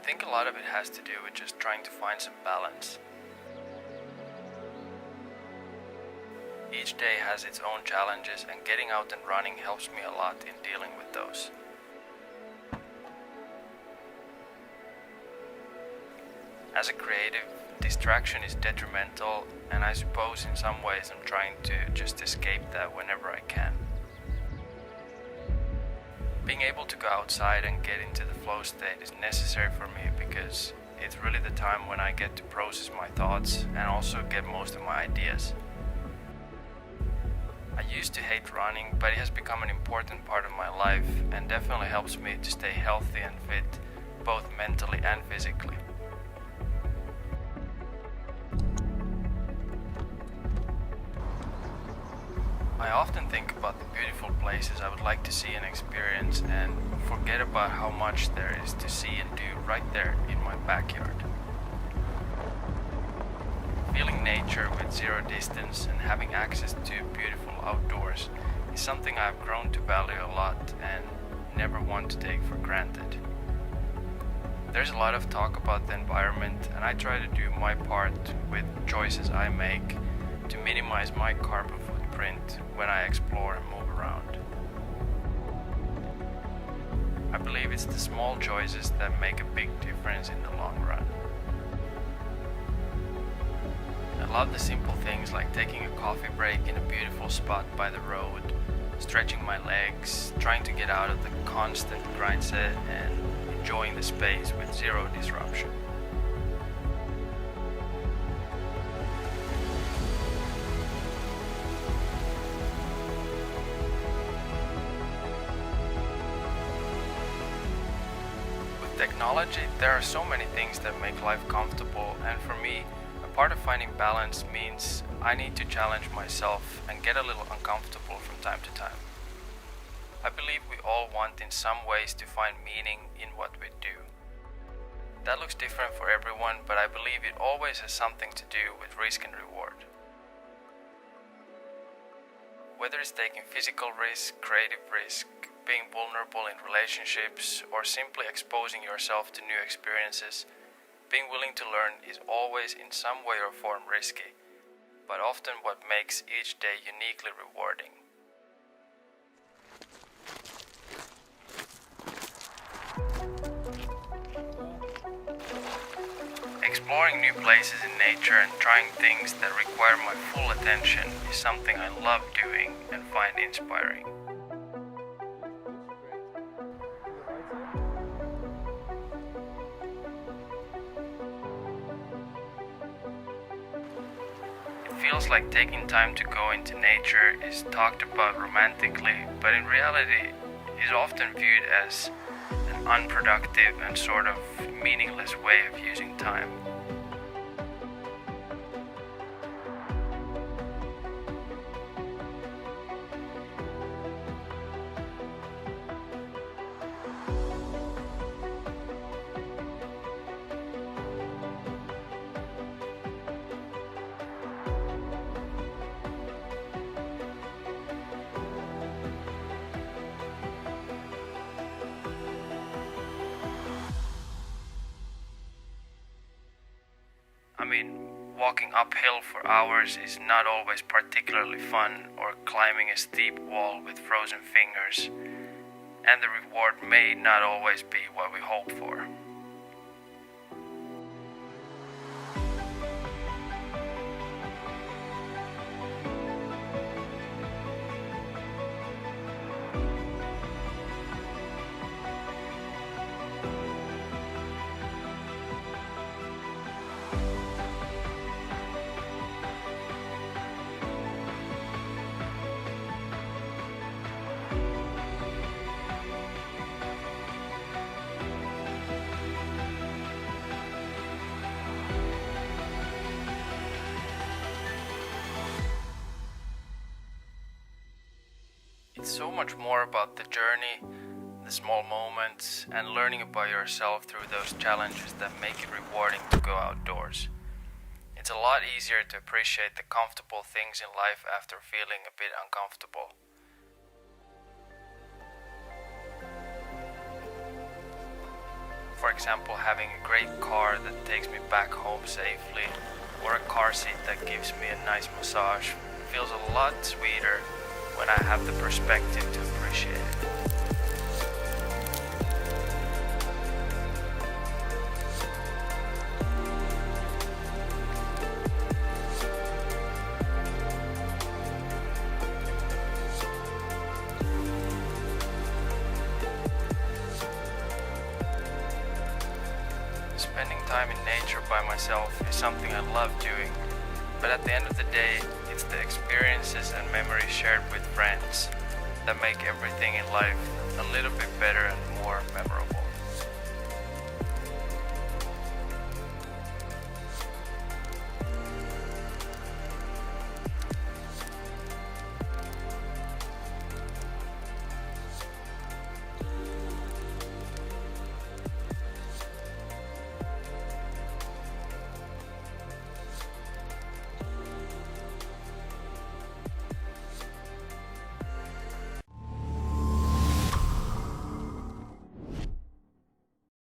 think a lot of it has to do with just trying to find some balance. Each day has its own challenges, and getting out and running helps me a lot in dealing with those. As a creative, distraction is detrimental, and I suppose in some ways I'm trying to just escape that whenever I can. Being able to go outside and get into the flow state is necessary for me because it's really the time when I get to process my thoughts and also get most of my ideas. I used to hate running, but it has become an important part of my life and definitely helps me to stay healthy and fit, both mentally and physically. I often think about the beautiful places I would like to see and experience and forget about how much there is to see and do right there in my backyard. Feeling nature with zero distance and having access to beautiful outdoors is something I've grown to value a lot and never want to take for granted. There's a lot of talk about the environment, and I try to do my part with choices I make to minimize my carbon footprint when I explore and move around. I believe it's the small choices that make a big difference in the long run. I love the simple things like taking a coffee break in a beautiful spot by the road, stretching my legs, trying to get out of the constant grind set and enjoying the space with zero disruption. With technology, there are so many things that make life comfortable, and for me, part of finding balance means I need to challenge myself and get a little uncomfortable from time to time. I believe we all want in some ways to find meaning in what we do. That looks different for everyone, but I believe it always has something to do with risk and reward. Whether it's taking physical risk, creative risk, being vulnerable in relationships, or simply exposing yourself to new experiences, being willing to learn is always in some way or form risky, but often what makes each day uniquely rewarding. Exploring new places in nature and trying things that require my full attention is something I love doing and find inspiring. It feels like taking time to go into nature is talked about romantically, but in reality is often viewed as an unproductive and sort of meaningless way of using time. Walking uphill for hours is not always particularly fun, or climbing a steep wall with frozen fingers, and the reward may not always be what we hope for. It's so much more about the journey, the small moments, and learning about yourself through those challenges that make it rewarding to go outdoors. It's a lot easier to appreciate the comfortable things in life after feeling a bit uncomfortable. For example, having a great car that takes me back home safely, or a car seat that gives me a nice massage, feels a lot sweeter when I have the perspective to appreciate it. Spending time in nature by myself is something I love doing, but at the end of the day, it's the experiences and memories shared with friends that make everything in life a little bit better and more memorable.